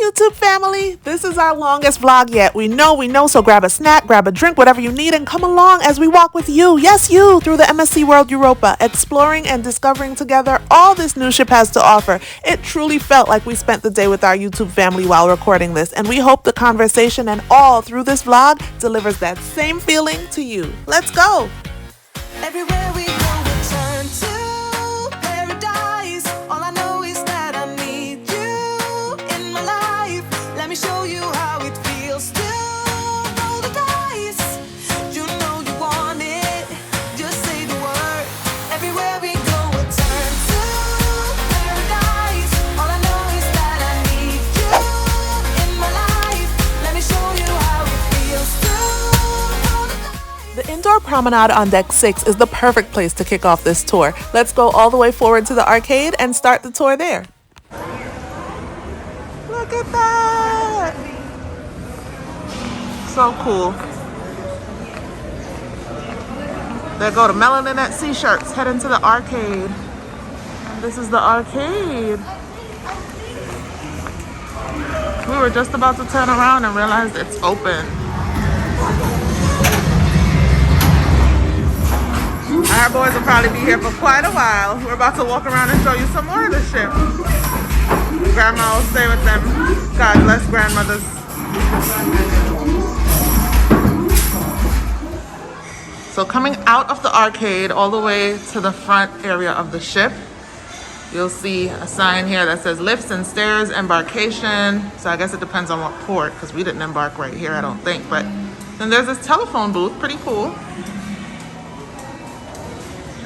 YouTube family, this is our longest vlog yet. We know, so grab a snack, grab a drink, whatever you need, and come along as we walk with you, yes you, through the MSC World Europa, exploring and discovering together all this new ship has to offer. It truly felt like we spent the day with our YouTube family while recording this, and we hope the conversation and all through this vlog delivers that same feeling to you. Let's go! Everywhere we go, we turn to paradise. All I know is that I need you in my life. Let me show you how it feels to roll the dice. You know you want it, just say the word. Everywhere we go, we turn to paradise. All I know is that I need you in my life. Let me show you how it feels to roll the dice. The indoor promenade on deck 6 is the perfect place to kick off this tour. Let's go all the way forward to the arcade and start the tour there. Look at that! So cool. There go the Melanin at Sea shirts heading to the arcade. And this is the arcade. We were just about to turn around and realized it's open. Our boys will probably be here for quite a while. We're about to walk around and show you some more of the ship. Grandma will stay with them. God bless grandmothers. So coming out of the arcade all the way to the front area of the ship, you'll see a sign here that says lifts and stairs embarkation. So I guess it depends on what port, because we didn't embark right here, I don't think. But then there's this telephone booth, pretty cool.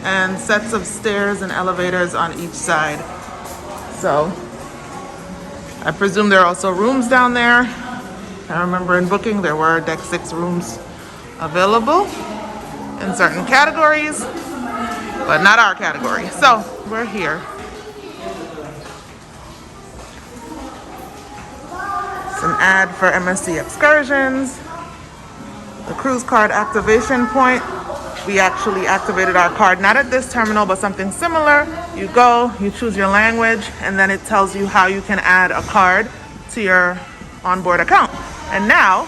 And sets of stairs and elevators on each side. So I presume there are also rooms down there. I remember in booking there were deck 6 rooms available in certain categories, but not our category. So we're here. It's an ad for MSC Excursions, the cruise card activation point. We actually activated our card, not at this terminal, but something similar. You go, you choose your language, and then it tells you how you can add a card to your onboard account. And now,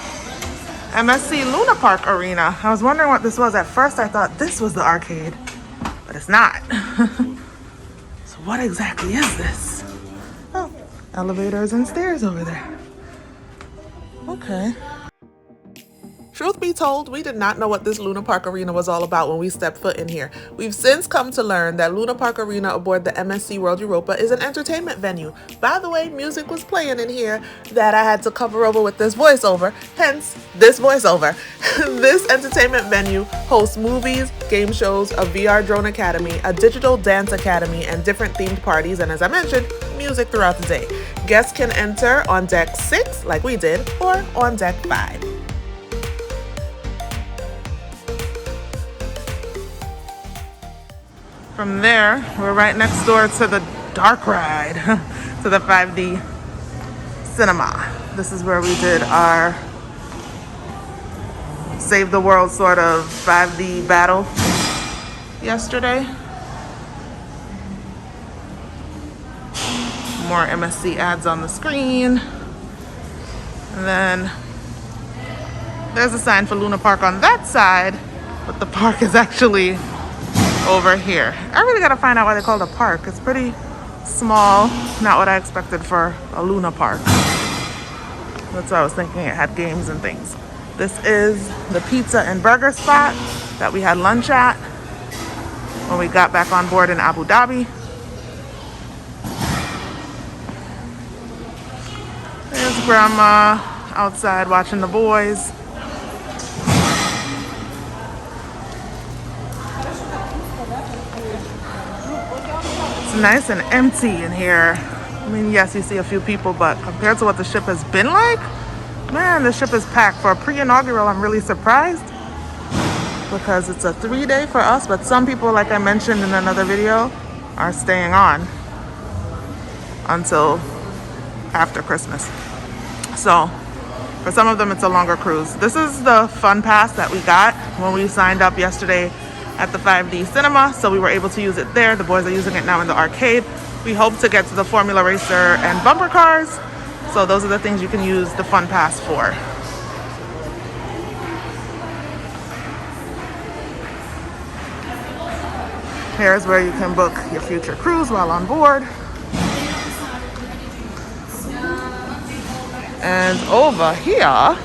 MSC Luna Park Arena. I was wondering what this was. At first, I thought this was the arcade, but it's not. So what exactly is this? Oh, elevators and stairs over there. Okay. Truth be told, we did not know what this Luna Park Arena was all about when we stepped foot in here. We've since come to learn that Luna Park Arena aboard the MSC World Europa is an entertainment venue. By the way, music was playing in here that I had to cover over with this voiceover, hence this voiceover. This entertainment venue hosts movies, game shows, a VR drone academy, a digital dance academy, and different themed parties, and as I mentioned, music throughout the day. Guests can enter on deck 6, like we did, or on deck 5. From there, we're right next door to the dark ride, to the 5D cinema. This is where we did our Save the World sort of 5D battle yesterday. More MSC ads on the screen. And then there's a sign for Luna Park on that side, but the park is actually over here. I really gotta find out why they call it a park. It's pretty small, not what I expected for a Luna Park. That's why I was thinking it had games and things. This is the pizza and burger spot that we had lunch at when we got back on board in Abu Dhabi. There's Grandma outside watching the boys. Nice and empty in here. I mean, yes, you see a few people, but compared to what the ship has been like, man, the ship is packed. For a pre-inaugural, I'm really surprised because it's a 3-day for us, but some people, like I mentioned in another video, are staying on until after Christmas. So for some of them, it's a longer cruise. This is the fun pass that we got when we signed up yesterday at the 5D cinema, so we were able to use it there. The boys are using it now in the arcade. We hope to get to the Formula Racer and bumper cars So those are the things you can use the Fun Pass for. Here's where you can book your future cruise while on board. And over here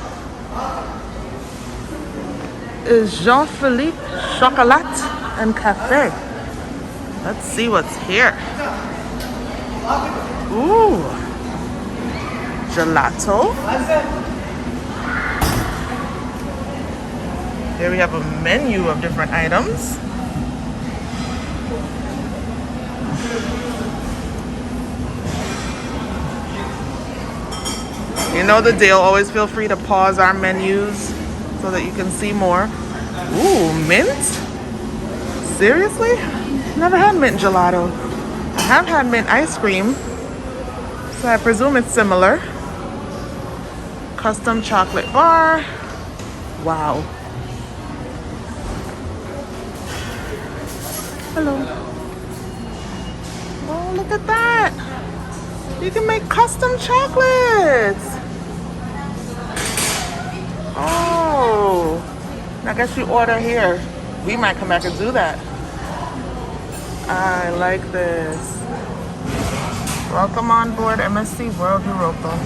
is Jean-Philippe Chocolat and Cafe. Let's see what's here. Ooh, gelato. Here we have a menu of different items. You know the deal, always feel free to pause our menus so that you can see more. Ooh, mint? Seriously? Never had mint gelato. I have had mint ice cream, so I presume it's similar. Custom chocolate bar. Wow. Hello. Oh, look at that. You can make custom chocolates. Oh, I guess you order here. We might come back and do that. I like this. Welcome on board MSC World Europa.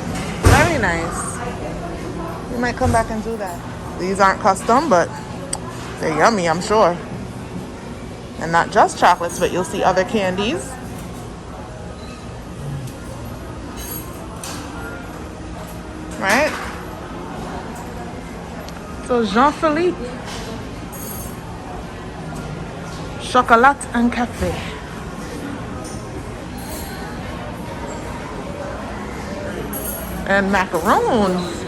Very nice. We might come back and do that. These aren't custom, but they're yummy, I'm sure. And not just chocolates, but you'll see other candies. Right? So Jean-Philippe Chocolat and Cafe. And macaroons.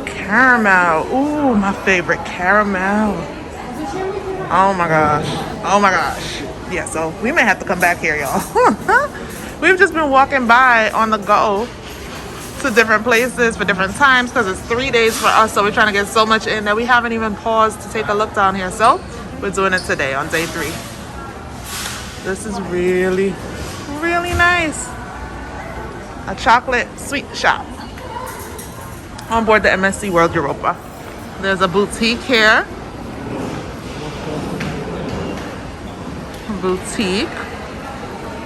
Caramel. Ooh, my favorite, caramel. Oh my gosh. Oh my gosh. Yeah, so we may have to come back here, y'all. We've just been walking by on the go to different places for different times because it's 3 days for us, so we're trying to get so much in that we haven't even paused to take a look down here. So we're doing it today on day 3. This is really, really nice. A chocolate sweet shop on board the MSC World Europa. There's a boutique here. Boutique.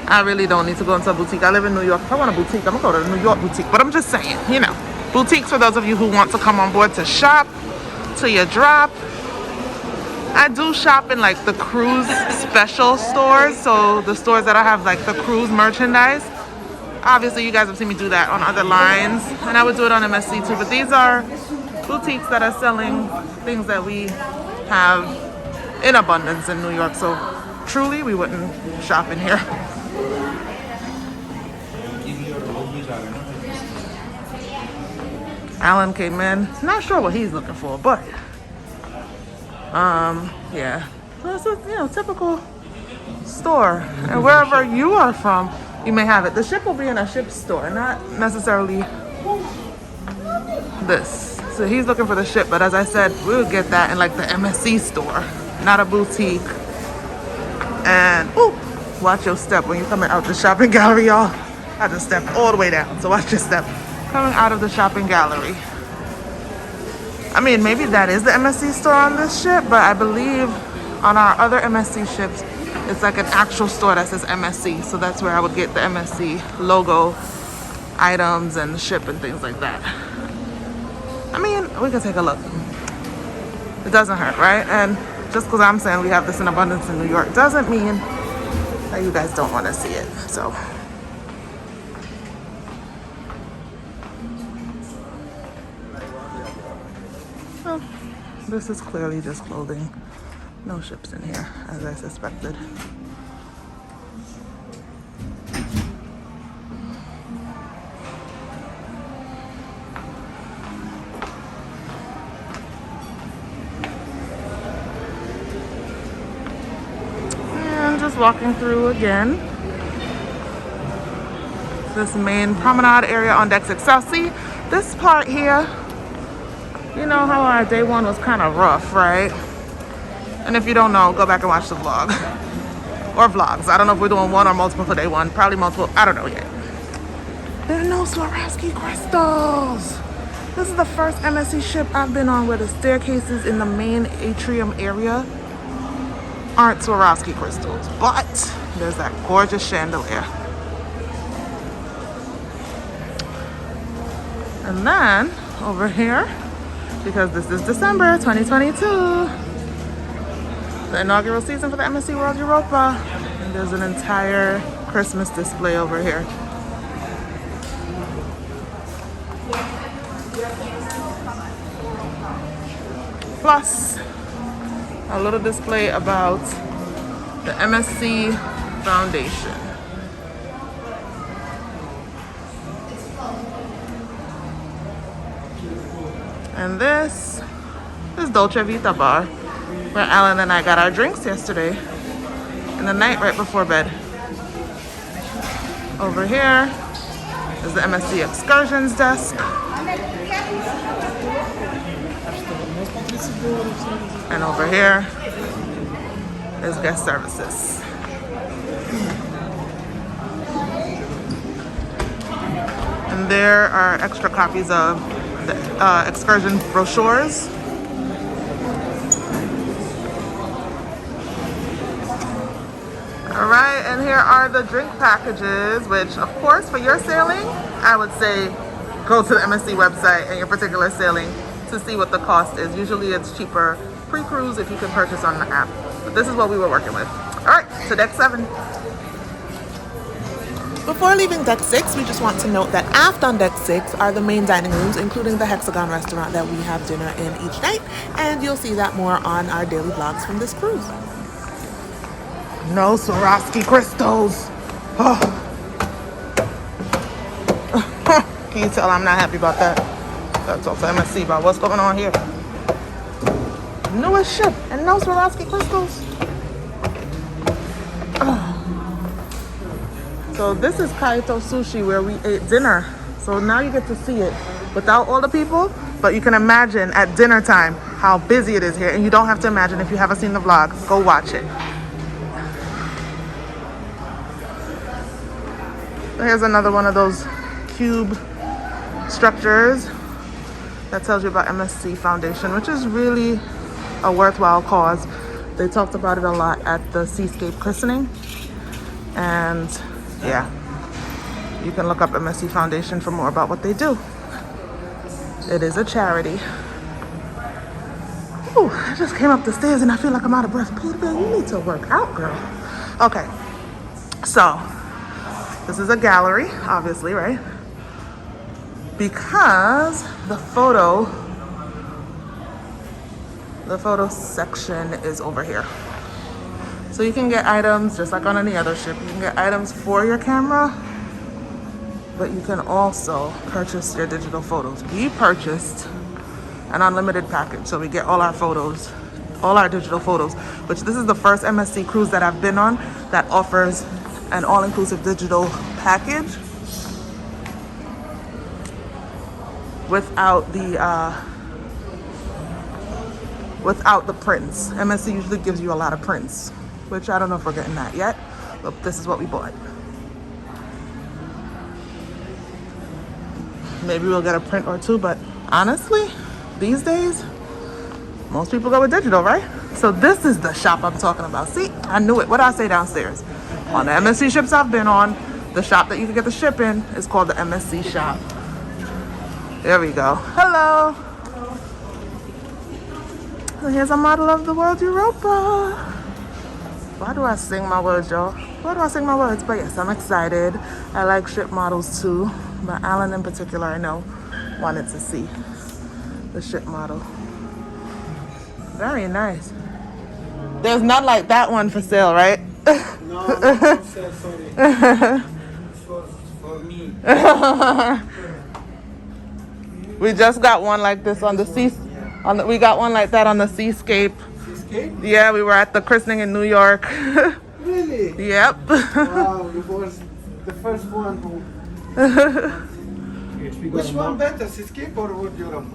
I really don't need to go into a boutique. I live in New York. If I want a boutique, I'm gonna go to the New York boutique. But I'm just saying, you know, boutiques for those of you who want to come on board to shop till you drop. I do shop in like the cruise special stores, so the stores that I have like the cruise merchandise. Obviously, you guys have seen me do that on other lines, and I would do it on MSC too. But these are boutiques that are selling things that we have in abundance in New York. So truly, we wouldn't shop in here. Alan came in. Not sure what he's looking for, but yeah. So it's a, you know, typical store. And wherever you are from, you may have it. The ship will be in a ship store, not necessarily this. So he's looking for the ship, but as I said, we'll get that in like the MSC store, not a boutique. And ooh, watch your step when you're coming out the shopping gallery, y'all. I just stepped all the way down, so watch your step. Coming out of the shopping gallery. I mean, maybe that is the MSC store on this ship, but I believe on our other MSC ships, it's like an actual store that says MSC. So that's where I would get the MSC logo items and the ship and things like that. I mean, we can take a look. It doesn't hurt, right? And just because I'm saying we have this in abundance in New York doesn't mean that you guys don't want to see it. So well, this is clearly just clothing. No ships in here, as I suspected. And just walking through again. This main promenade area on deck 6. See, this part here, you know how our day 1 was kind of rough, right? And if you don't know, go back and watch the vlog. Or vlogs. I don't know if we're doing one or multiple for day one. Probably multiple. I don't know yet. There are no Swarovski crystals. This is the first MSC ship I've been on where the staircases in the main atrium area aren't Swarovski crystals. But there's that gorgeous chandelier. And then over here, because this is December 2022, the inaugural season for the MSC World Europa, and there's an entire Christmas display over here. Plus a little display about the MSC Foundation. And this is Dolce Vita Bar, where Alan and I got our drinks yesterday in the night right before bed. Over here is the MSC Excursions Desk. And over here is guest services. And there are extra copies of the excursion brochures. All right, and here are the drink packages, which of course for your sailing, I would say go to the MSC website and your particular sailing to see what the cost is. Usually it's cheaper pre-cruise if you can purchase on the app. But this is what we were working with. All right, to deck 7. Before leaving deck 6, we just want to note that aft on deck 6 are the main dining rooms, including the Hexagon restaurant that we have dinner in each night. And you'll see that more on our daily vlogs from this cruise. No Swarovski crystals. Oh. Can you tell I'm not happy about that? Gotta talk to MSC about what's going on here. Newest ship and no Swarovski crystals. Oh. So this is Kaito Sushi where we ate dinner. So now you get to see it without all the people, but you can imagine at dinner time how busy it is here. And you don't have to imagine if you haven't seen the vlog, go watch it. Here's another one of those cube structures that tells you about MSC Foundation, which is really a worthwhile cause. They talked about it a lot at the Seascape christening. And yeah, you can look up MSC Foundation for more about what they do. It is a charity. Ooh, I just came up the stairs and I feel like I'm out of breath. Peter, you need to work out, girl. Okay, so this is a gallery, obviously, right? Because the photo section is over here. So you can get items just like on any other ship. You can get items for your camera, but you can also purchase your digital photos. We purchased an unlimited package, so we get all our photos, all our digital photos, which this is the first MSC cruise that I've been on that offers an all-inclusive digital package without the prints. MSC usually gives you a lot of prints, which I don't know if we're getting that yet, but this is what we bought. Maybe we'll get a print or two, but honestly, these days, most people go with digital, right? So this is the shop I'm talking about. See, I knew it. What did I say downstairs? On the MSC ships I've been on, the shop that you can get the ship in is called the MSC Shop. There we go. Hello. So here's a model of the World Europa. Why do I sing my words, y'all? Why do I sing my words? But yes, I'm excited. I like ship models too. But Alan in particular, I know, wanted to see the ship model. Very nice. There's none like that one for sale, right? No, not for sale, sorry. It's for me. We just got one like this on the sea. We got one like that on the Seascape. Seascape? Yeah, we were at the christening in New York. Really? Yep. Wow, you was the first one who... Which one better, Seascape or World Europa?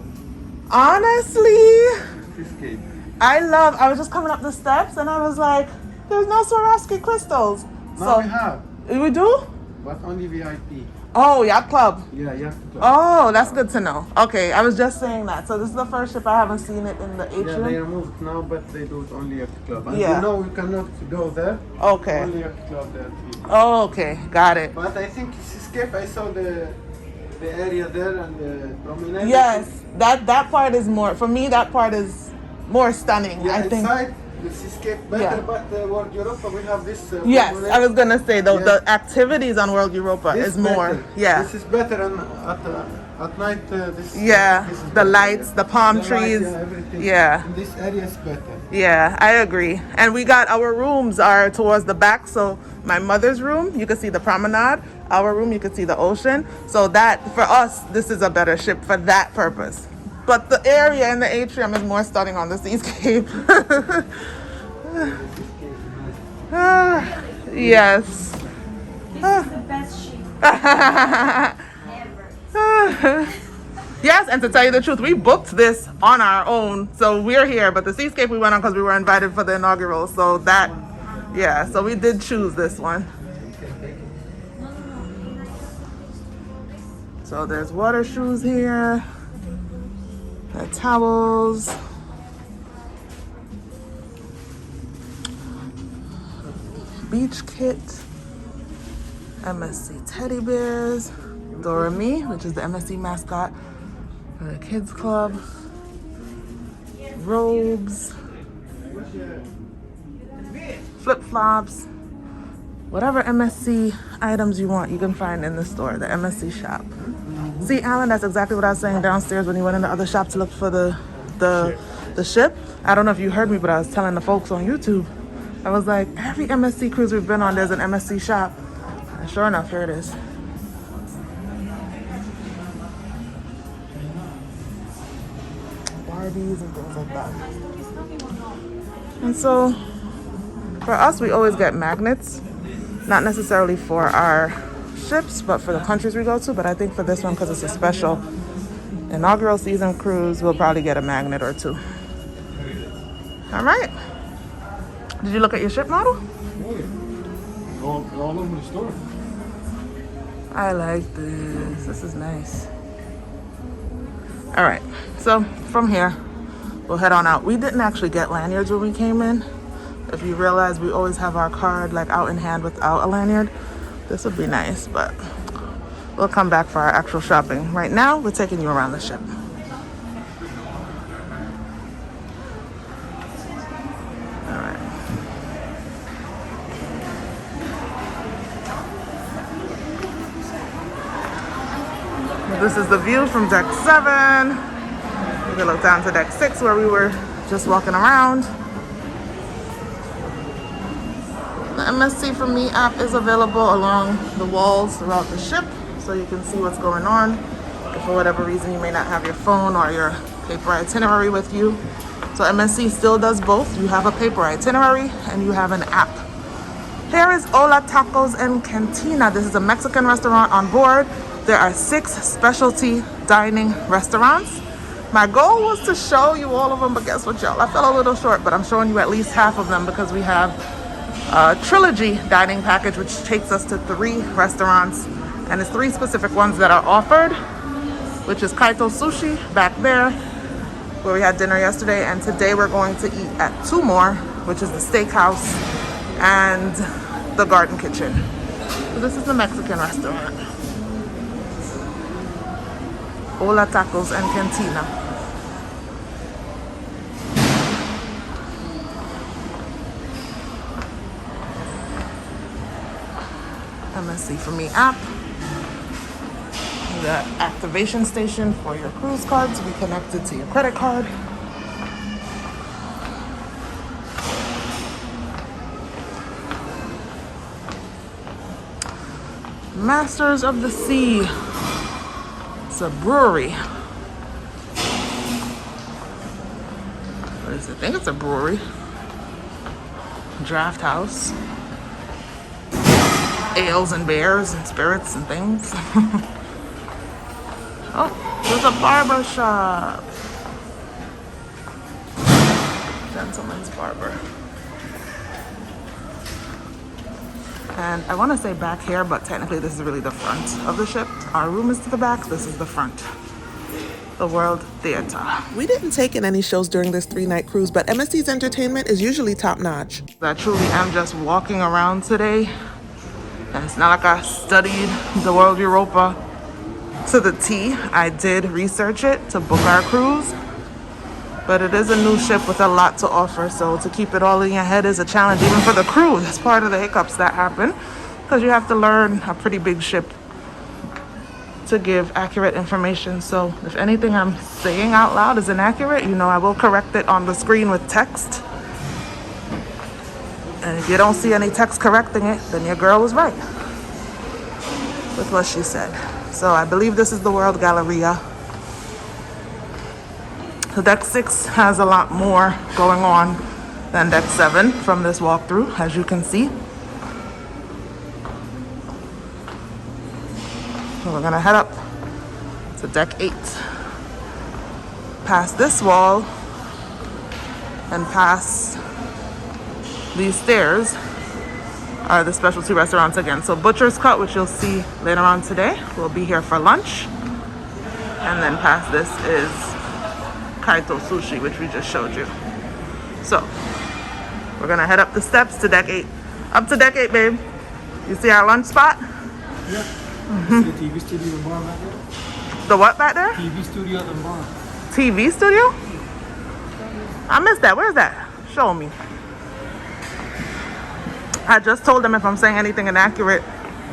Honestly, Seascape. I was just coming up the steps and I was like, there's no Swarovski crystals. Now we have, We do? but only VIP. Oh, yacht club. Yeah, yeah. Oh, that's good to know. Okay, I was just saying that. So this is the first ship I haven't seen it in the Yeah, they atrium. removed now, but they do it only at the club. And Yeah. you know we cannot go there. Okay. Only at the club there. Oh, okay, got it. But I think Seascape, I saw the area there and the promenade. Yes, that part is more, for me, that part is more stunning, Yeah, I think. inside the Seascape better, Yeah. but World Europa we have this. Yes, promenade. I was gonna say though, Yeah. the activities on World Europa This is more, better. yeah. This is better at night. This. Yeah, this is the better, lights, yeah. the palm The lights, trees. yeah, everything. Yeah. In this area is better. Yeah, I agree. And we got our rooms are towards the back. So my mother's room, you can see the promenade. Our room, you can see the ocean. So that, for us, this is a better ship for that purpose. But the area in the atrium is more stunning on the seascape. Yes. This is the best ship ever. Yes, and to tell you the truth, we booked this on our own. So we're here, but the seascape we went on because we were invited for the inaugural. So that, yeah, so we did choose this one. So there's water shoes here, the towels. Beach kit, MSC teddy bears, Doremi, which is the MSC mascot for the kids club, robes, flip-flops, whatever MSC items you want, you can find in the store, the MSC shop. See, Alan, that's exactly what I was saying downstairs when you went in the other shop to look for the ship. I don't know if you heard me, but I was telling the folks on YouTube. I was like, every MSC cruise we've been on, there's an MSC shop. And sure enough, here it is. Barbies and things like that. And so, for us, we always get magnets. Not necessarily for our ships, but for the countries we go to. But I think for this one, because it's a special inaugural season cruise, we'll probably get a magnet or two. All right. Did you look at your ship model? Oh, yeah. All over the store. I like this. This is nice. All right. So from here, we'll head on out. We didn't actually get lanyards when we came in. If you realize, we always have our card like out in hand without a lanyard. This would be nice, but we'll come back for our actual shopping. Right now, we're taking you around the ship. This is the view from deck 7. You can look down to deck 6 where we were just walking around. The MSC For Me app is available along the walls throughout the ship, so you can see what's going on. If for whatever reason you may not have your phone or your paper itinerary with you. So MSC still does both. You have a paper itinerary and you have an app. Here is Hola Tacos and Cantina. This is a Mexican restaurant on board. There are 6 specialty dining restaurants. My goal was to show you all of them, but guess what, y'all? I fell a little short, but I'm showing you at least half of them because we have a trilogy dining package, which takes us to 3 restaurants. And it's 3 specific ones that are offered, which is Kaito Sushi back there, where we had dinner yesterday. And today we're going to eat at 2 more, which is the steakhouse and the garden kitchen. So this is the Mexican restaurant. Hola Tacos and Cantina. MSC For Me app. The activation station for your cruise card to be connected to your credit card. Masters of the Sea. It's a brewery. What is it? I think it's a brewery. Draft house. Ales and beers and spirits and things. Oh, there's a barber shop. Gentleman's barber. And I want to say back here, but technically this is really the front of the ship. Our room is to the back, this is the front. The World Theater. We didn't take in any shows during this 3-night cruise, but MSC's entertainment is usually top-notch. I truly am just walking around today, and it's not like I studied the World Europa to the T. I did research it to book our cruise, but it is a new ship with a lot to offer, so to keep it all in your head is a challenge, even for the crew. That's part of the hiccups that happen, because you have to learn a pretty big ship to give accurate information. So if anything I'm saying out loud is inaccurate, you know, I will correct it on the screen with text. And if you don't see any text correcting it, then your girl was right with what she said. So I believe this is the World Galleria. So deck 6 has a lot more going on than deck 7 from this walkthrough, as you can see. So we're gonna head up to deck 8. Past this wall and past these stairs are the specialty restaurants again. So Butcher's Cut, which you'll see later on today, will be here for lunch. And then past this is Kaito Sushi, which we just showed you. So we're gonna head up the steps to deck 8. Up to deck 8, babe. You see our lunch spot? Yeah. See the TV studio and bar back there? The what back there? TV studio and bar. TV studio? I missed that. Where's that? Show me. I just told them if I'm saying anything inaccurate,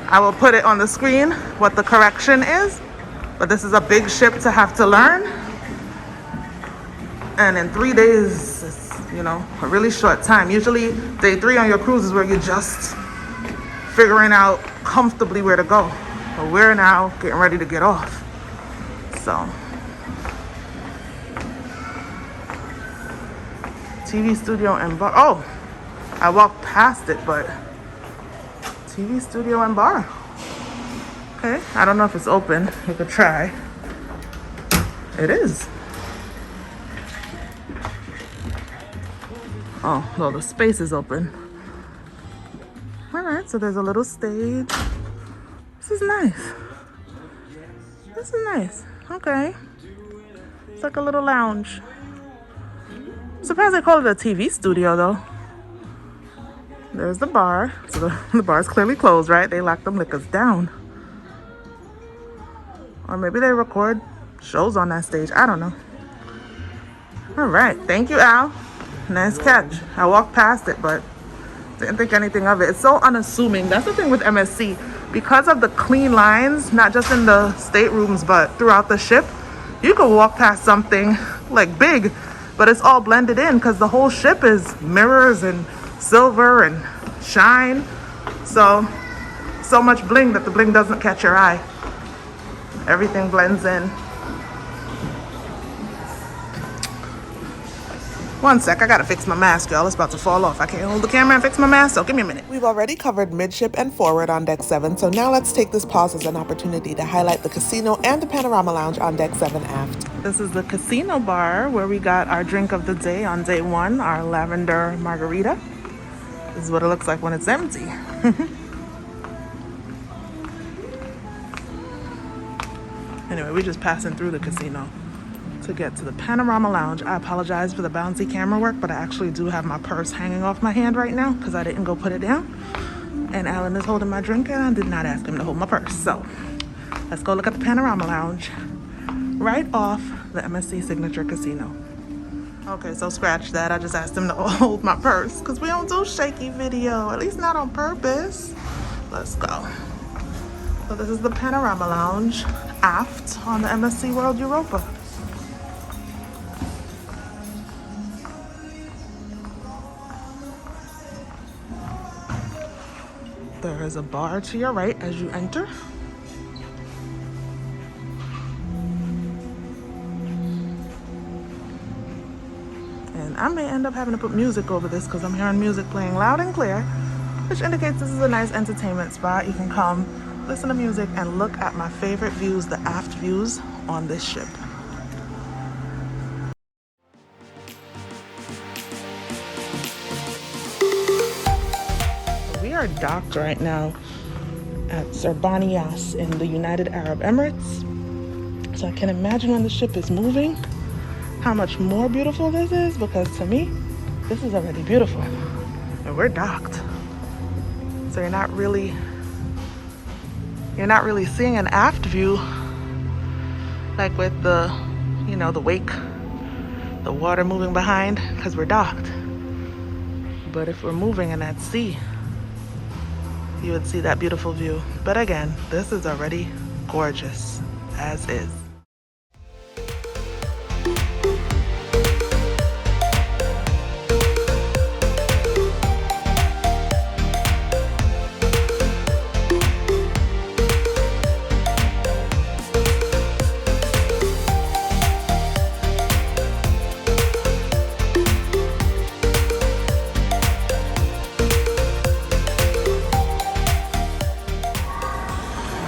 I will put it on the screen what the correction is. But this is a big ship to have to learn. And in 3 days, it's, you know, a really short time. Usually day 3 on your cruise is where you're just figuring out comfortably where to go. But we're now getting ready to get off. So TV studio and bar. Oh, I walked past it, but TV studio and bar. Okay, I don't know if it's open. We could try. It is. Oh, well, the space is open. All right, so there's a little stage. This is nice. This is nice. Okay. It's like a little lounge. I'm surprised they call it a TV studio, though. There's the bar. So the bar's clearly closed, right? They locked them liquors down. Or maybe they record shows on that stage. I don't know. All right. Thank you, Al. Nice catch. I walked past it, but didn't think anything of it. It's so unassuming. That's the thing with MSC. Because of the clean lines, not just in the staterooms, but throughout the ship, you could walk past something like big, but it's all blended in because the whole ship is mirrors and silver and shine. So much bling that the bling doesn't catch your eye. Everything blends in. One sec, I gotta fix my mask, y'all. It's about to fall off. I can't hold the camera and fix my mask, so give me a minute. We've already covered midship and forward on deck 7, so now let's take this pause as an opportunity to highlight the casino and the Panorama Lounge on deck 7 aft. This is the casino bar where we got our drink of the day on day 1, our lavender margarita. This is what it looks like when it's empty. Anyway, we're just passing through the casino to get to the Panorama Lounge. I apologize for the bouncy camera work, but I actually do have my purse hanging off my hand right now because I didn't go put it down. And Alan is holding my drink and I did not ask him to hold my purse. So let's go look at the Panorama Lounge right off the MSC Signature Casino. Okay, so scratch that. I just asked him to hold my purse because we don't do shaky video, at least not on purpose. Let's go. So this is the Panorama Lounge aft on the MSC World Europa. There is a bar to your right as you enter. And I may end up having to put music over this because I'm hearing music playing loud and clear, which indicates this is a nice entertainment spot. You can come, listen to music, and look at my favorite views, the aft views on this ship. are docked right now at Serbaniyas in the United Arab Emirates. So I can imagine when the ship is moving how much more beautiful this is, because to me, this is already beautiful. And we're docked. So you're not really seeing an aft view like with the, you know, the wake, the water moving behind, because we're docked. But if we're moving in that sea, you would see that beautiful view. But again, this is already gorgeous as is.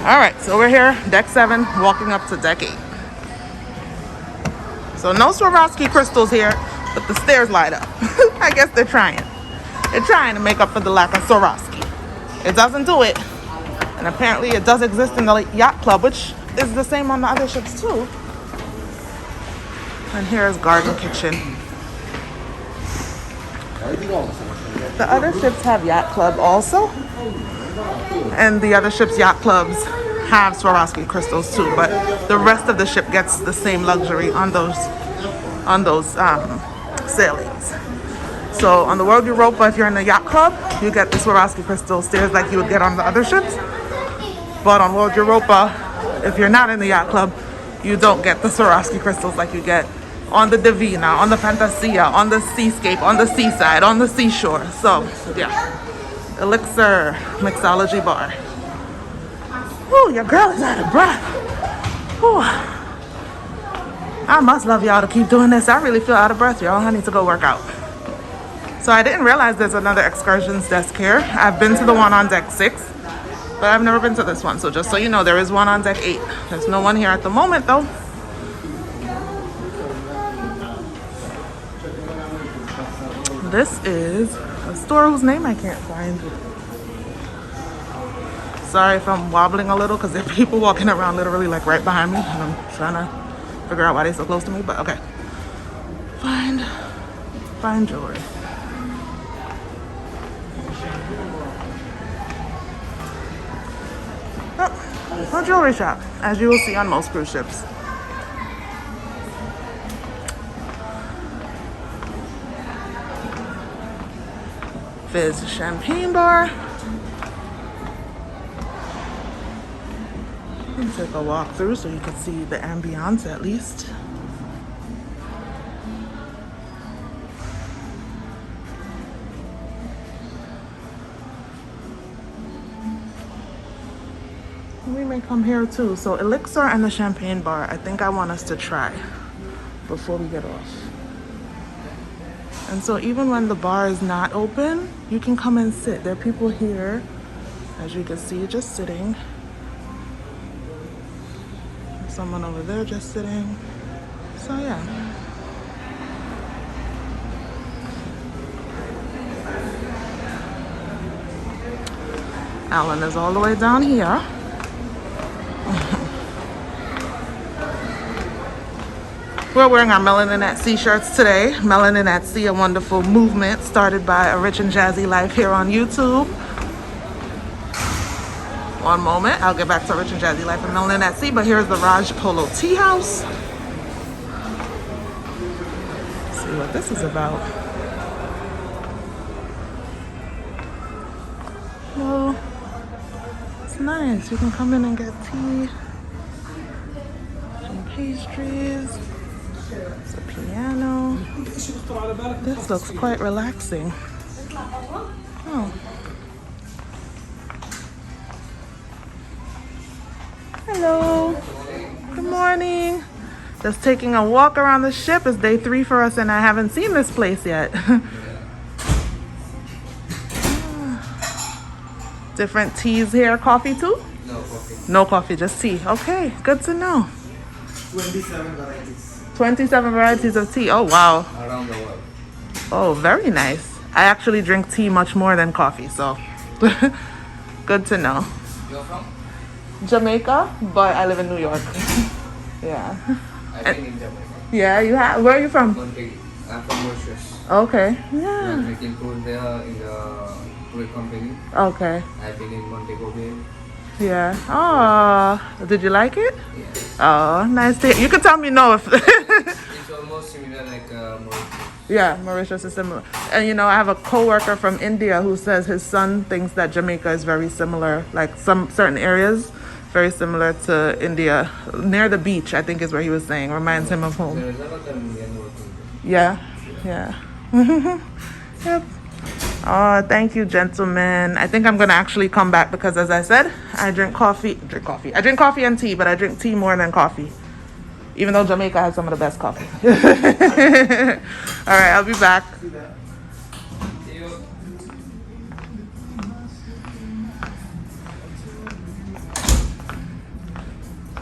All right, so we're here, deck 7, walking up to deck 8. So no Swarovski crystals here, but the stairs light up. I guess they're trying. They're trying to make up for the lack of Swarovski. It doesn't do it. And apparently it does exist in the yacht club, which is the same on the other ships too. And here's Garden Kitchen. The other ships have yacht club also. And the other ship's yacht clubs have Swarovski crystals too, but the rest of the ship gets the same luxury on those sailings. So on the World Europa, if you're in the yacht club, you get the Swarovski crystal stairs like you would get on the other ships. But on World Europa, if you're not in the yacht club, you don't get the Swarovski crystals like you get on the Divina, on the Fantasia, on the Seascape, on the seaside, on the seashore. So yeah. Elixir Mixology Bar. Ooh, your girl is out of breath. Ooh. I must love y'all to keep doing this. I really feel out of breath, y'all. I need to go work out. So I didn't realize there's another Excursions Desk here. I've been to the one on deck 6, but I've never been to this one. So just so you know, there is one on deck 8. There's no one here at the moment though. This is a store whose name I can't find. Sorry if I'm wobbling a little, because there are people walking around literally like right behind me, and I'm trying to figure out why they're so close to me, but okay. Fine jewelry. Oh, a jewelry shop, as you will see on most cruise ships. Fizz Champagne Bar. Take a walk through so you can see the ambiance at least. We may come here too. So Elixir and the Champagne Bar, I think I want us to try before we get off. And so even when the bar is not open, you can come and sit. There are people here, as you can see, just sitting. Someone over there just sitting. So yeah. Alan is all the way down here. We're wearing our Melanin at Sea shirts today. Melanin at Sea, a wonderful movement started by A Rich and Jazzy Life here on YouTube. One moment, I'll get back to Rich and Jazzy Life and Melanin at Sea, but here's the Raj Polo Tea House. Let's see what this is about. Well, it's nice. You can come in and get tea, some pastries, it's a piano. This looks quite relaxing. Oh. Hello, good morning. Just taking a walk around the ship. It's day 3 for us and I haven't seen this place yet. Different teas here. Coffee too? No coffee. No coffee, just tea. Okay, good to know. 27 varieties 27 varieties of tea. Oh, wow. around the world. Oh, very nice. I actually drink tea much more than coffee, so Good to know. You're from? Jamaica, but I live in New York. Yeah. I've been in Jamaica. Yeah, you have. Where are you from? Montague. I'm from Mauritius. Okay. I'm Yeah. making food there in the tour company. Okay. I've been in Montego Bay. Yeah. Oh, did you like it? Yes. Oh, nice to hear. You can tell me no if. It's almost similar like Mauritius. Yeah, Mauritius is similar. And you know, I have a coworker from India who says his son thinks that Jamaica is very similar, like some certain areas, very similar to India. Near the beach, I think is where he was saying. Reminds him of home. There is another Indian working Yeah, there. yeah. Yep. Oh, thank you, gentlemen. I think I'm gonna actually come back because, as I said, I drink coffee. I drink coffee and tea, but I drink tea more than coffee. Even though Jamaica has some of the best coffee. All right, I'll be back. See you.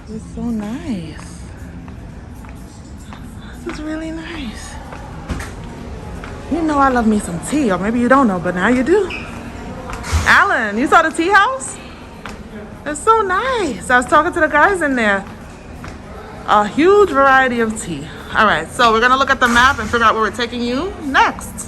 This is so nice. This is really nice. You know I love me some tea, or maybe you don't know, but now you do. Alan, you saw the tea house? It's so nice. I was talking to the guys in there. A huge variety of tea. All right, so we're gonna look at the map and figure out where we're taking you next.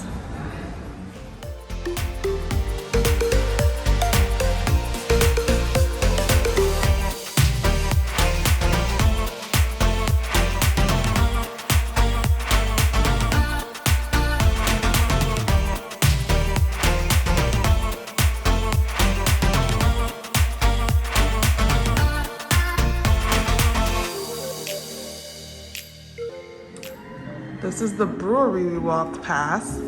This is the brewery we walked past.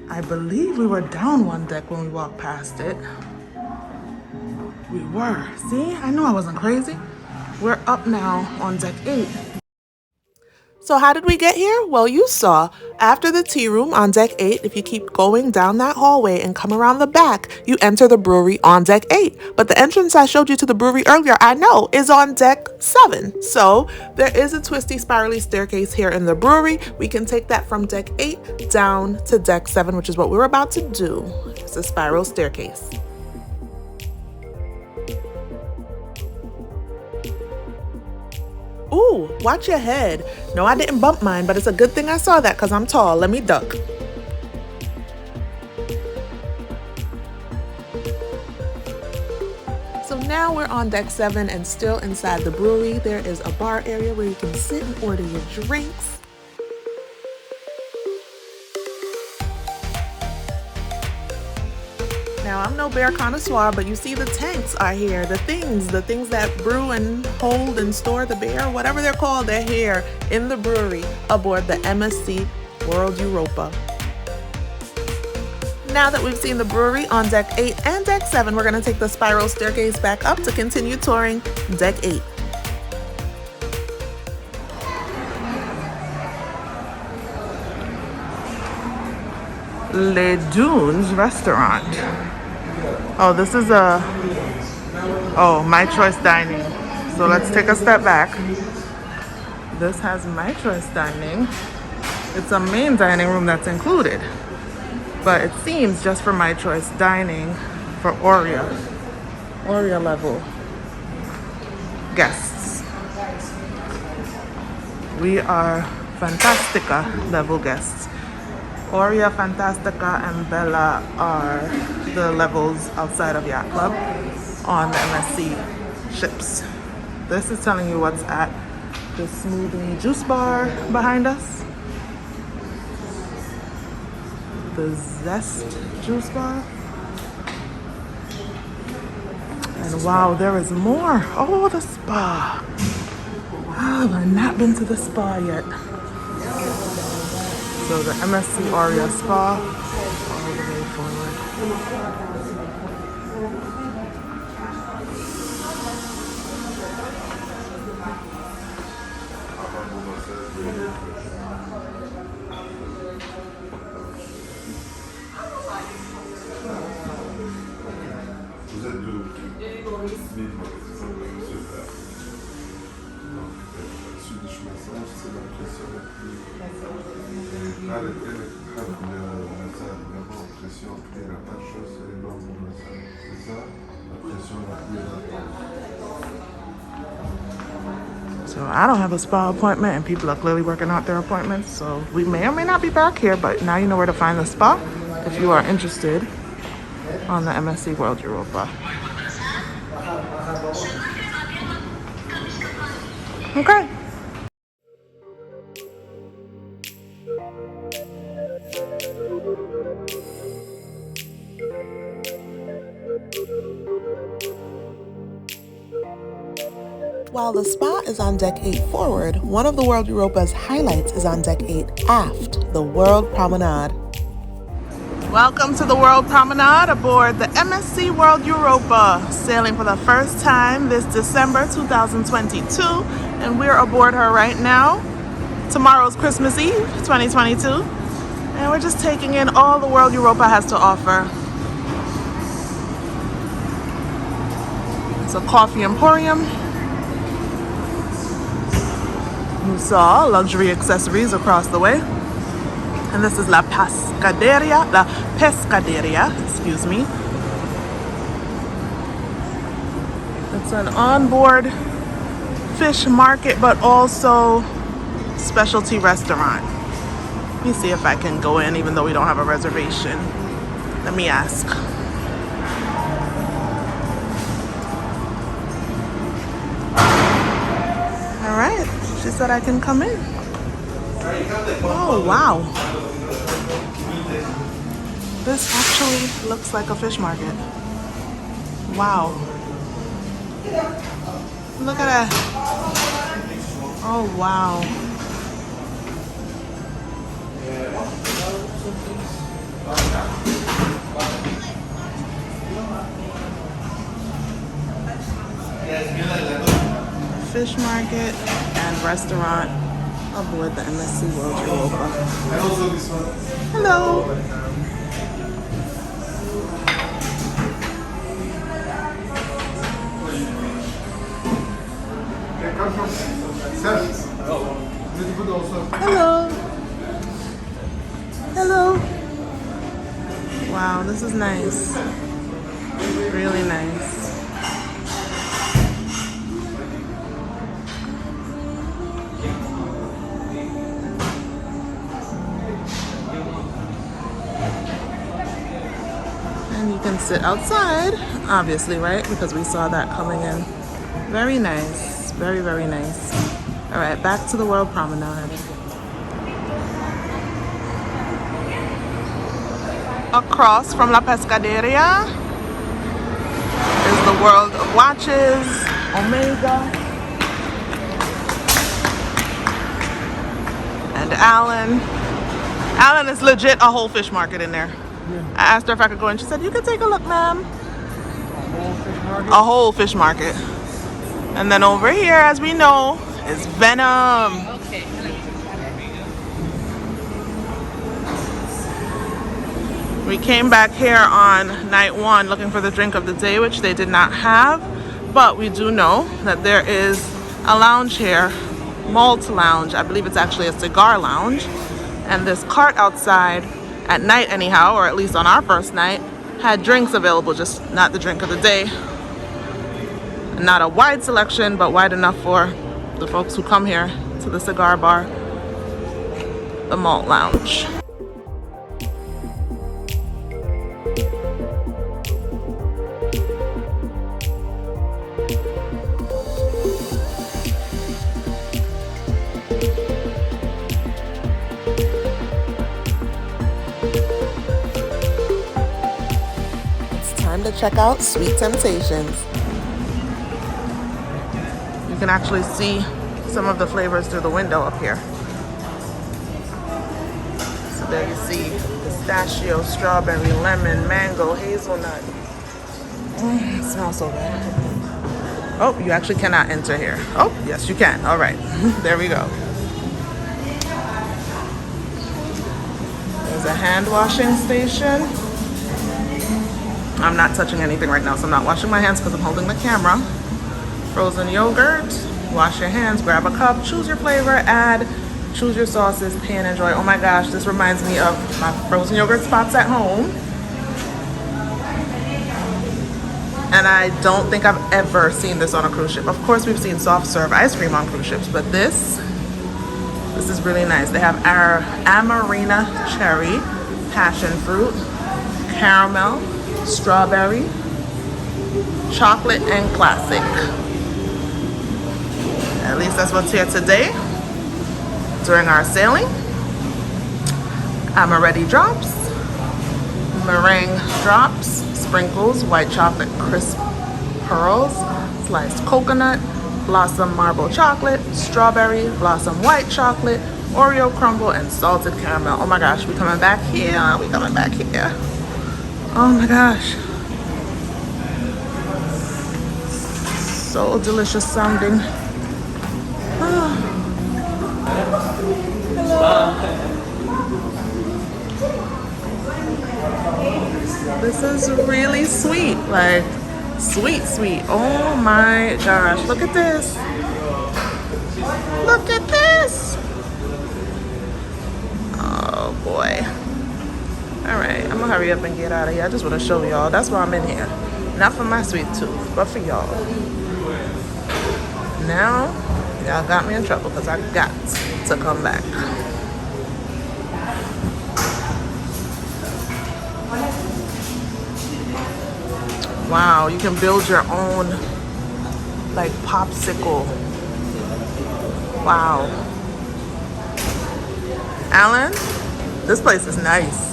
I believe we were down one deck when we walked past it. We were. See, I knew I wasn't crazy. We're up now on deck 8. So how did we get here? Well, you saw. After the tea room on deck 8, if you keep going down that hallway and come around the back, you enter the brewery on deck 8. But the entrance I showed you to the brewery earlier, I know, is on deck 7. So there is a twisty, spirally staircase here in the brewery. We can take that from deck 8 down to deck 7, which is what we're about to do. It's a spiral staircase. Ooh, watch your head. No, I didn't bump mine, but it's a good thing I saw that because I'm tall. Let me duck. So now we're on deck 7 and still inside the brewery. There is a bar area where you can sit and order your drinks. Now, I'm no beer connoisseur, but you see the tanks are here. The things that brew and hold and store the beer, whatever they're called, they're here in the brewery aboard the MSC World Europa. Now that we've seen the brewery on deck 8 and deck 7, we're going to take the spiral staircase back up to continue touring deck 8. Les Dunes restaurant. Oh, this is My Choice Dining. So let's take a step back. This has My Choice Dining. It's a main dining room that's included, but it seems just for My Choice Dining for Aurea level guests. We are Fantastica level guests. Aurea, Fantastica, and Bella are the levels outside of Yacht Club on the MSC ships. This is telling you what's at the Smoothie Juice Bar behind us. The Zest Juice Bar. And wow, there is more. Oh, the spa. I've not been to the spa yet. So the MSC Aurea Spa, all the way forward. massage, c'est la pression la plus arrêtée avec le massage. D'abord, pression clé, la pas de chose, c'est les normes pour massage. C'est ça, la pression la plus importante. So I don't have a spa appointment and people are clearly working out their appointments. So we may or may not be back here, but now you know where to find the spa if you are interested on the MSC World Europa. Okay. While the spa is on deck 8 forward, one of the World Europa's highlights is on deck 8 aft, the World Promenade. Welcome to the World Promenade aboard the MSC World Europa, sailing for the first time this December 2022, and we're aboard her right now. Tomorrow's Christmas Eve 2022, and we're just taking in all the World Europa has to offer. It's a coffee emporium. You saw luxury accessories across the way. And this is La Pescaderia, excuse me. It's an onboard fish market, but also specialty restaurant. Let me see if I can go in, even though we don't have a reservation. Let me ask. All right, she said I can come in. Oh, wow. This actually looks like a fish market. Wow. Look at that. Oh, wow. Fish market and restaurant aboard the MSC World Europa. Hello. Hello. Hello. Wow, this is nice. Really nice. And you can sit outside, obviously, right? Because we saw that coming in. Very nice. Very, very nice. All right, back to the World Promenade. Across from La Pescaderia is the World of Watches, Omega, and Allen. Allen is legit a whole fish market in there. I asked her if I could go in. She said, you can take a look, ma'am. A whole fish market. And then over here, as we know, is Venom. We came back here on night one looking for the drink of the day, which they did not have. But we do know that there is a lounge here, Malt Lounge. I believe it's actually a cigar lounge. And this cart outside, at night anyhow, or at least on our first night, had drinks available, just not the drink of the day. Not a wide selection, but wide enough for the folks who come here to the cigar bar, the Malt Lounge. It's time to check out Sweet Temptations. You can actually see some of the flavors through the window up here. So there you see pistachio, strawberry, lemon, mango, hazelnut. It smells so good. Oh, you actually cannot enter here. Oh, yes, you can. All right, there we go. There's a hand washing station. I'm not touching anything right now, so I'm not washing my hands because I'm holding the camera. Frozen yogurt, Wash your hands, grab a cup, choose your flavor, add, choose your sauces, pay and enjoy. Oh my gosh, this reminds me of my frozen yogurt spots at home. And I don't think I've ever seen this on a cruise ship. Of course, we've seen soft serve ice cream on cruise ships, but this is really nice. They have our Amarena cherry, passion fruit, caramel, strawberry, chocolate, and classic. At least that's what's here today during our sailing. Amaretti drops, meringue drops, sprinkles, white chocolate crisp pearls, sliced coconut, blossom marble chocolate, strawberry, blossom white chocolate, Oreo crumble, and salted caramel. Oh my gosh, we coming back here. We coming back here. Oh my gosh. So delicious sounding. This is really sweet, like sweet. Oh my gosh, look at this. Look at this. Oh boy. All right, I'm gonna hurry up and get out of here. I just want to show y'all. That's why I'm in here. Not for my sweet tooth, but for y'all. Now, y'all got me in trouble because I got to come back. Wow, you can build your own like popsicle. Wow. Alan, this place is nice.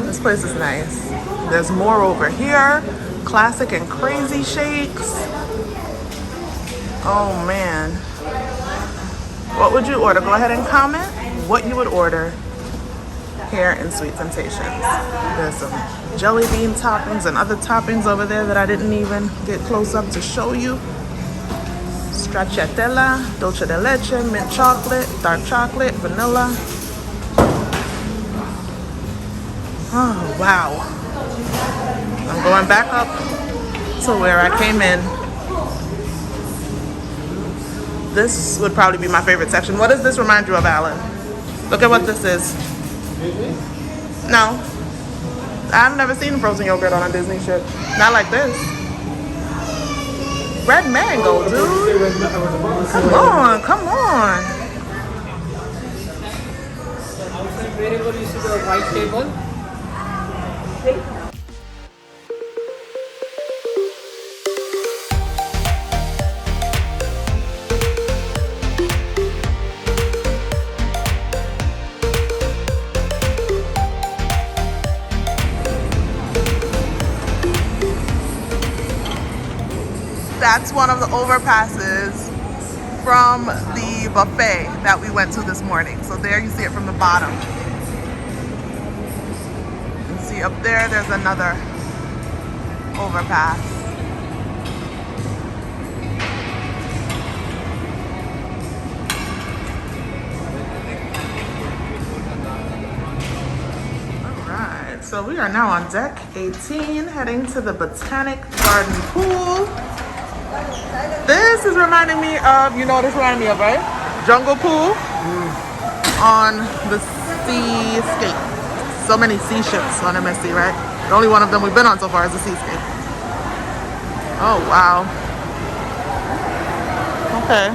This place is nice. There's more over here. Classic and crazy shakes. Oh man. What would you order? Go ahead and comment what you would order here in Sweet Temptations. There's some jelly bean toppings and other toppings over there that I didn't even get close up to show you. Stracciatella, dulce de leche, mint chocolate, dark chocolate, vanilla. Oh wow. I'm going back up to where I came in. This would probably be my favorite section. What does this remind you of, Alan? Look at what this is. No. I've never seen frozen yogurt on a Disney ship. Not like this. Red mango, dude. Come on, come on. Wherever you see the white table. That's one of the overpasses from the buffet that we went to this morning. So there you see it from the bottom. You see up there, there's another overpass. All right, so we are now on deck 18, heading to the Botanic Garden Pool. This is reminding me of, you know what this reminded me of, right? Jungle Pool on the seascape. So many sea ships on MSC, right? The only one of them we've been on so far is the seascape. Oh, wow. Okay.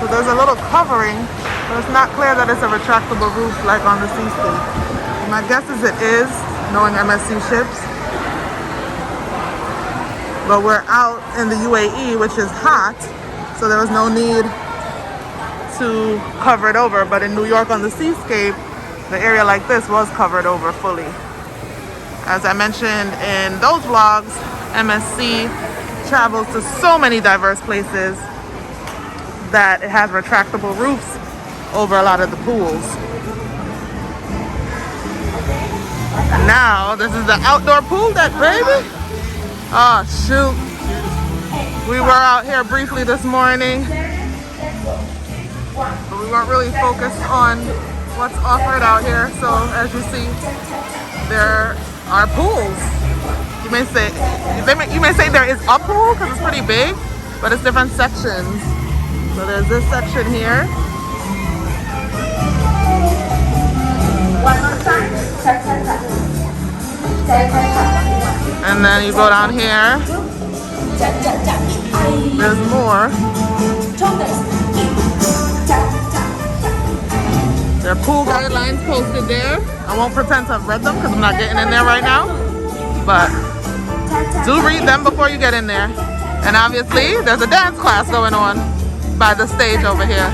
So there's a little covering, but it's not clear that it's a retractable roof like on the seascape. My guess is it is, knowing MSC ships. But we're out in the UAE, which is hot, so there was no need to cover it over. But in New York on the seascape, the area like this was covered over fully. As I mentioned in those vlogs, MSC travels to so many diverse places that it has retractable roofs over a lot of the pools. And now, this is the outdoor pool deck, baby. Oh, shoot. We were out here briefly this morning, but we weren't really focused on what's offered out here. So, as you see, there are pools. You may say there is a pool because it's pretty big, but it's different sections. So there's this section here. And then you go down here. There's more. There are pool guidelines posted there. I won't pretend to have read them because I'm not getting in there right now. But do read them before you get in there. And obviously, there's a dance class going on by the stage over here.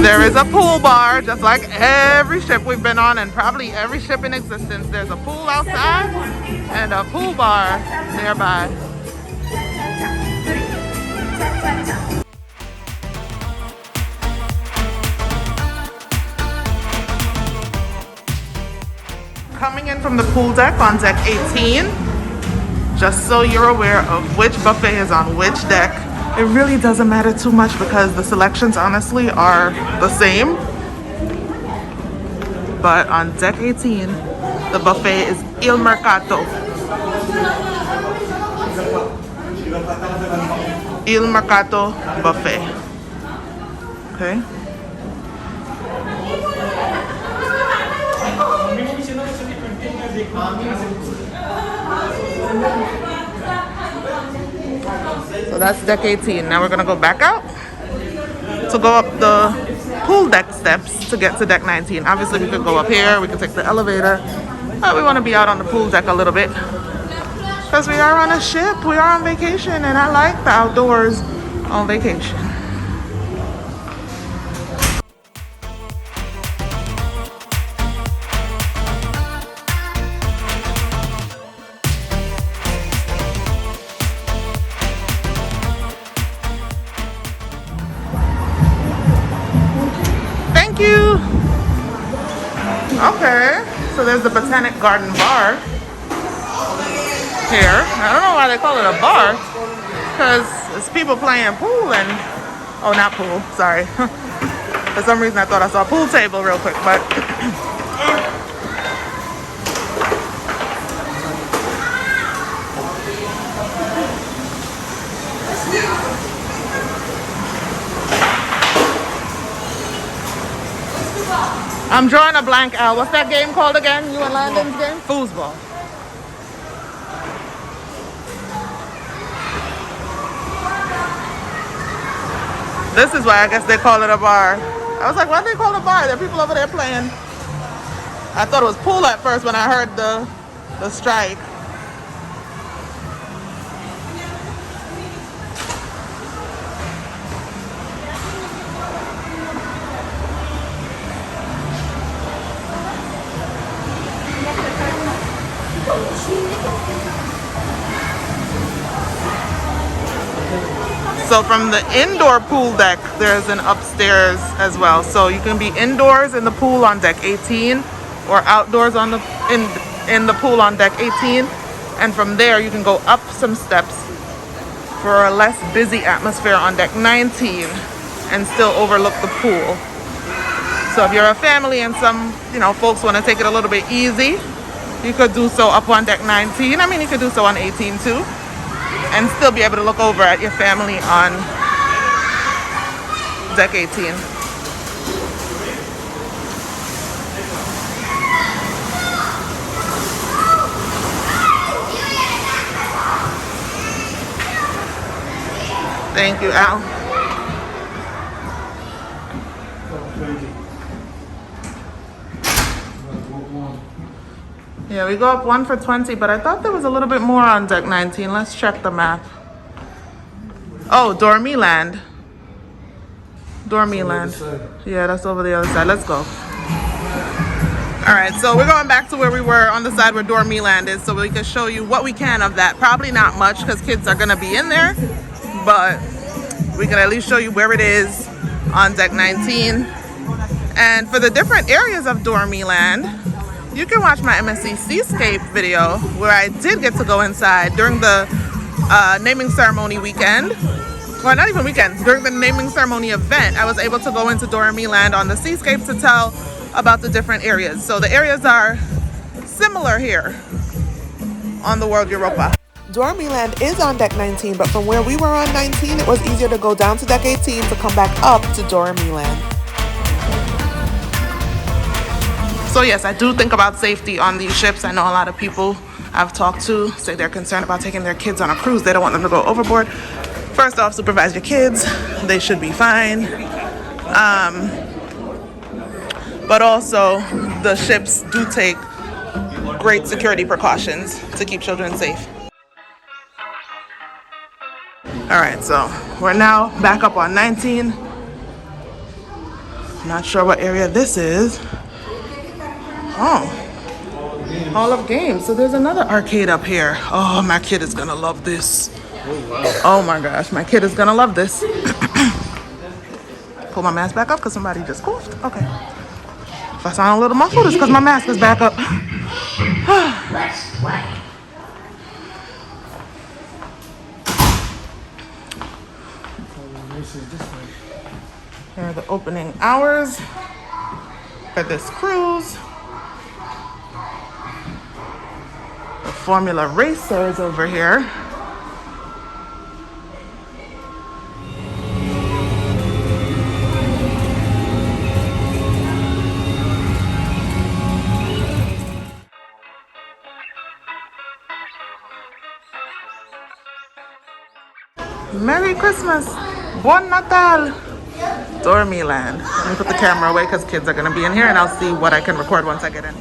There is a pool bar, just like every ship we've been on and probably every ship in existence. There's a pool outside and a pool bar nearby. Coming in from the pool deck on deck 18, just so you're aware of which buffet is on which deck. It really doesn't matter too much because the selections honestly are the same. But on deck 18, the buffet is Il Mercato. Il Mercato Buffet. Okay. So that's deck 18. Now we're gonna go back out to go up the pool deck steps to get to deck 19. Obviously we could go up here, we could take the elevator, but we wanna be out on the pool deck a little bit because we are on a ship, we are on vacation, and I like the outdoors on vacation. Okay, so there's the Botanic Garden Bar here. I don't know why they call it a bar, because it's people playing pool and, oh, not pool, sorry. For some reason I thought I saw a pool table real quick, but. I'm drawing a blank, Al. What's that game called again? You and Landon's game? Foosball. This is why I guess they call it a bar. I was like, why do they call it a bar? There are people over there playing. I thought it was pool at first when I heard the strike. So from the indoor pool deck, there's an upstairs as well. So you can be indoors in the pool on deck 18 or outdoors on the in the pool on deck 18. And from there you can go up some steps for a less busy atmosphere on deck 19 and still overlook the pool. So if you're a family and some, folks want to take it a little bit easy, you could do so up on deck 19. I mean, you could do so on 18 too, and still be able to look over at your family on deck 18. Thank you, Al. Yeah, we go up 1 for $20, but I thought there was a little bit more on deck 19. Let's check the map. Oh, DoremiLand. DoremiLand. Yeah, that's over the other side. Let's go. All right, so we're going back to where we were on the side where DoremiLand is, so we can show you what we can of that. Probably not much because kids are going to be in there, but we can at least show you where it is on deck 19. And for the different areas of DoremiLand, you can watch my MSC Seascape video where I did get to go inside during the naming ceremony weekend. Well, not even weekend, during the naming ceremony event, I was able to go into DoremiLand on the Seascape to tell about the different areas. So the areas are similar here on the World Europa. DoremiLand is on deck 19, but from where we were on 19, it was easier to go down to deck 18 to come back up to DoremiLand. So yes, I do think about safety on these ships. I know a lot of people I've talked to say they're concerned about taking their kids on a cruise. They don't want them to go overboard. First off, supervise your kids. They should be fine. But also, the ships do take great security precautions to keep children safe. All right, so we're now back up on 19. Not sure what area this is. Oh, Hall of Games. So there's another arcade up here. Oh, my kid is gonna love this. Oh my gosh, my kid is gonna love this. Pull my mask back up because somebody just coughed. Okay. If I sound a little muffled, it's because my mask is back up. Here are the opening hours for this cruise. The Formula Racer is over here. Merry Christmas! Bon Natal! DoremiLand. Let me put the camera away because kids are going to be in here and I'll see what I can record once I get in.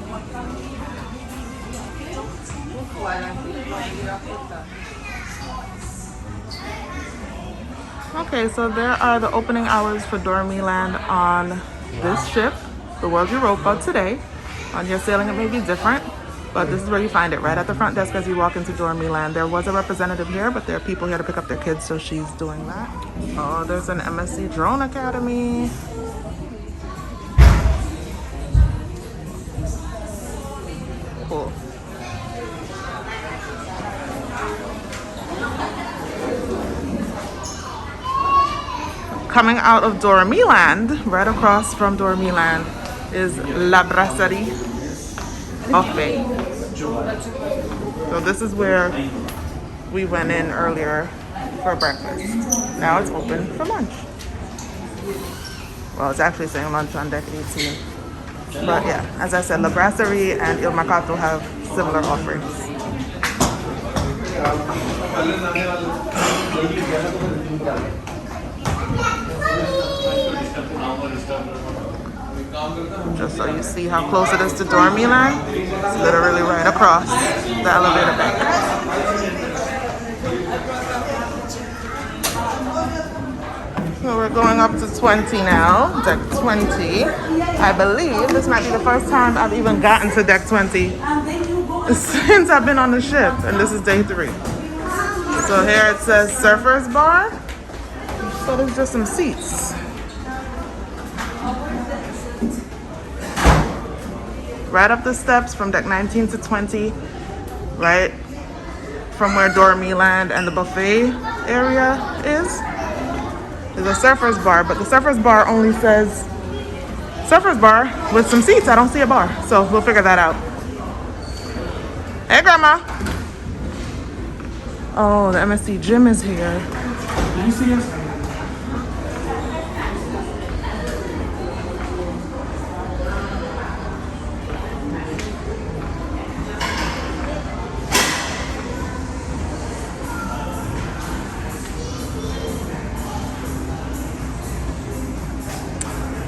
Okay, so there are the opening hours for DoremiLand on this ship, the World Europa, today. On your sailing it may be different, but this is where you find it, right at the front desk as you walk into DoremiLand. There was a representative here, but there are people here to pick up their kids, so she's doing that. Oh, there's an MSC Drone Academy. Cool. Coming out of DoremiLand, right across from DoremiLand, is La Brasserie Buffet. So this is where we went in earlier for breakfast. Now it's open for lunch. Well, it's actually saying lunch on deck 18. But yeah, as I said, La Brasserie and Il Mercato have similar offerings. Just so you see how close it is to DoremiLand, it's literally right across the elevator bank. So we're going up to 20 now, deck 20. I believe this might be the first time I've even gotten to deck 20 since I've been on the ship, and this is day 3. So here it says Surfers Bar, so there's just some seats. Right up the steps from deck 19 to 20, right from where DoremiLand and the buffet area is. There's a Surfers Bar, but the Surfers Bar only says Surfers Bar with some seats. I don't see a bar, so we'll figure that out. Hey, Grandma. Oh, the MSC Gym is here. Did you see us?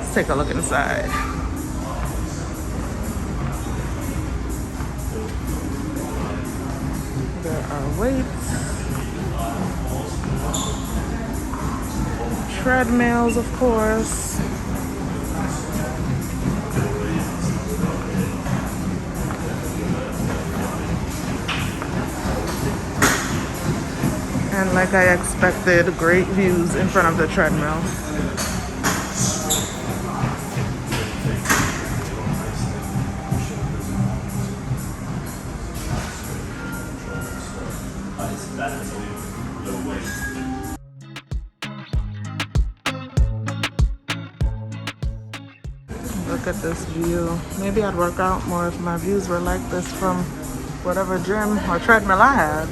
Let's take a look inside. There are weights, treadmills, of course. And like I expected, great views in front of the treadmill. Look at this view. Maybe I'd work out more if my views were like this from whatever gym or treadmill I had.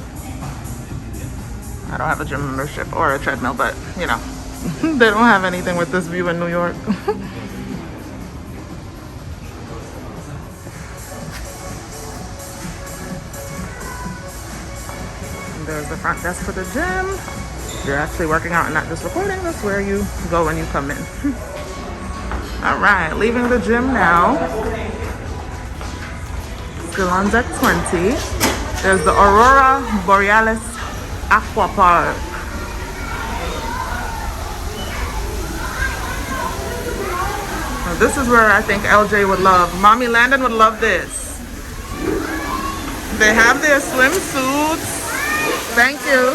I don't have a gym membership or a treadmill, but you know, they don't have anything with this view in New York. And there's the front desk for the gym. If you're actually working out and not just recording, that's where you go when you come in. All right, leaving the gym now. Still on deck 20. There's the Aurora Borealis Aqua Park. Now, this is where I think LJ would love. Mommy Landon would love this. They have their swimsuits. Thank you.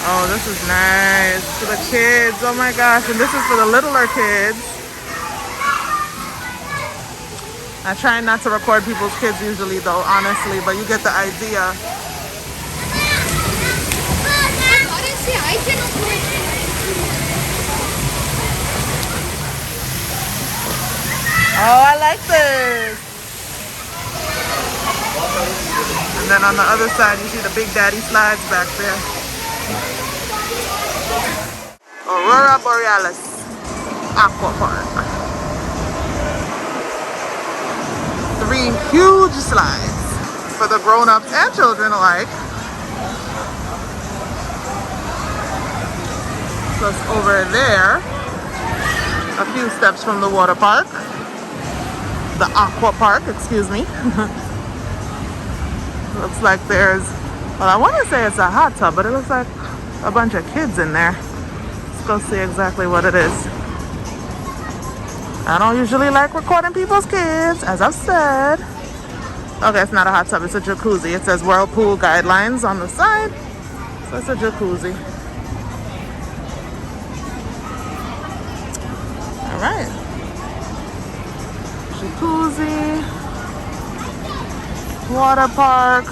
Oh, this is nice for the kids. Oh my gosh, and this is for the littler kids. I try not to record people's kids usually though, honestly, but you get the idea. Oh, I like this. And then on the other side, you see the Big Daddy slides back there. Aurora Borealis Aqua Park. 3 huge slides for the grown-ups and children alike. Plus over there, a few steps from the water park. The Aqua Park, excuse me. Looks like there's, well, I want to say it's a hot tub, but it looks like a bunch of kids in there. Let's go see exactly what it is. I don't usually like recording people's kids, as I've said. Okay, it's not a hot tub, it's a jacuzzi. It says whirlpool guidelines on the side, so it's a jacuzzi. All right. Jacuzzi. Water park.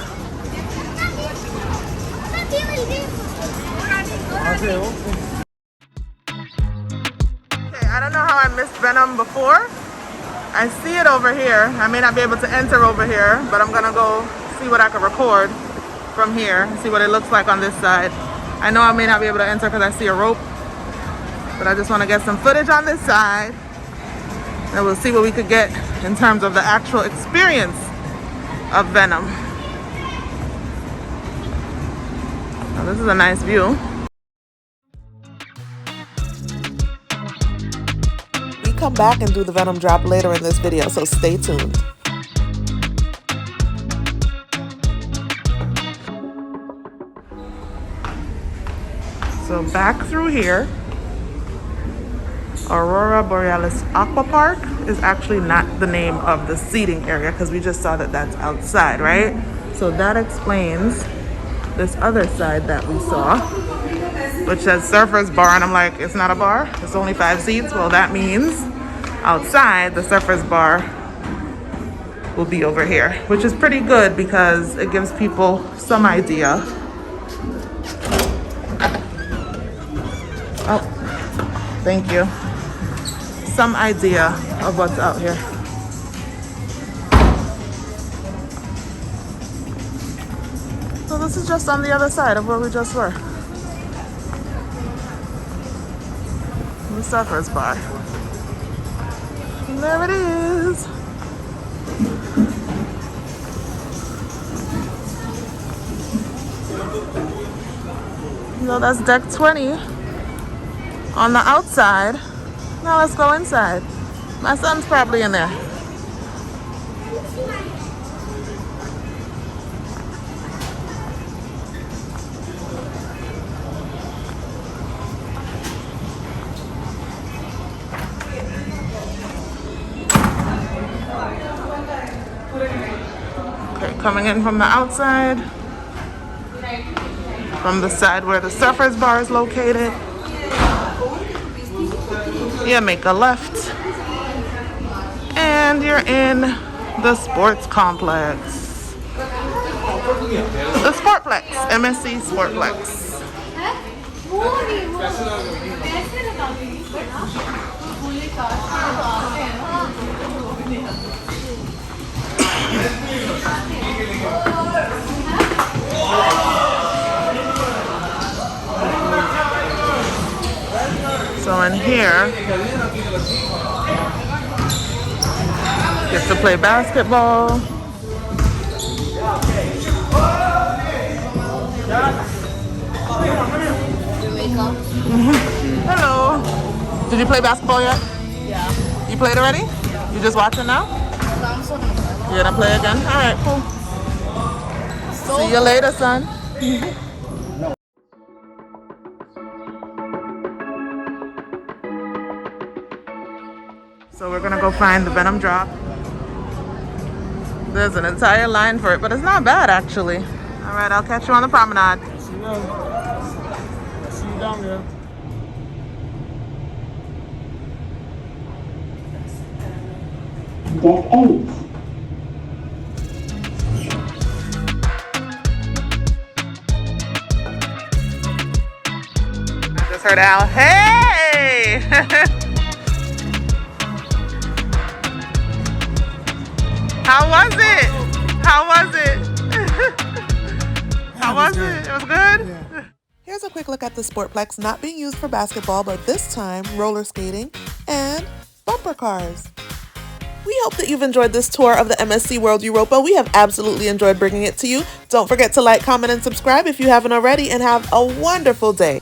Okay, I don't know how I missed Venom before. I see it over here. I may not be able to enter over here, but I'm gonna go see what I can record from here, see what it looks like on this side. I know I may not be able to enter because I see a rope, but I just want to get some footage on this side, and we'll see what we could get in terms of the actual experience of Venom. Now, this is a nice view. We come back and do the Venom Drop later in this video, so stay tuned. So back through here, Aurora Borealis Aqua Park is actually not the name of the seating area because we just saw that that's outside, right? So that explains this other side that we saw, which says Surfers Bar, and I'm like, it's not a bar, it's only 5 seats. Well, that means outside the Surfers Bar will be over here, which is pretty good because it gives people some idea. Oh, thank you. Some idea of what's out here. So this is just on the other side of where we just were. The Surfers Bar. And there it is. So that's deck 20 on the outside. Now let's go inside. My son's probably in there. Okay, coming in from the outside. From the side where the Surfers Bar is located. You make a left and you're in The sports complex. The Sportplex. MSC Sportplex. So in here, get to play basketball. Hello. Did you play basketball yet? Yeah. You played already? You just watching now? You're gonna play again? All right, cool. See you later, son. So we're gonna go find the Venom Drop. There's an entire line for it, but it's not bad actually. All right, I'll catch you on the promenade. See you around. See you down there. Deck 8. I just heard Al. Hey! How was it? How was it? How was it? It was good? Here's a quick look at the Sportplex not being used for basketball, but this time roller skating and bumper cars. We hope that you've enjoyed this tour of the MSC World Europa. We have absolutely enjoyed bringing it to you. Don't forget to like, comment, and subscribe if you haven't already, and have a wonderful day.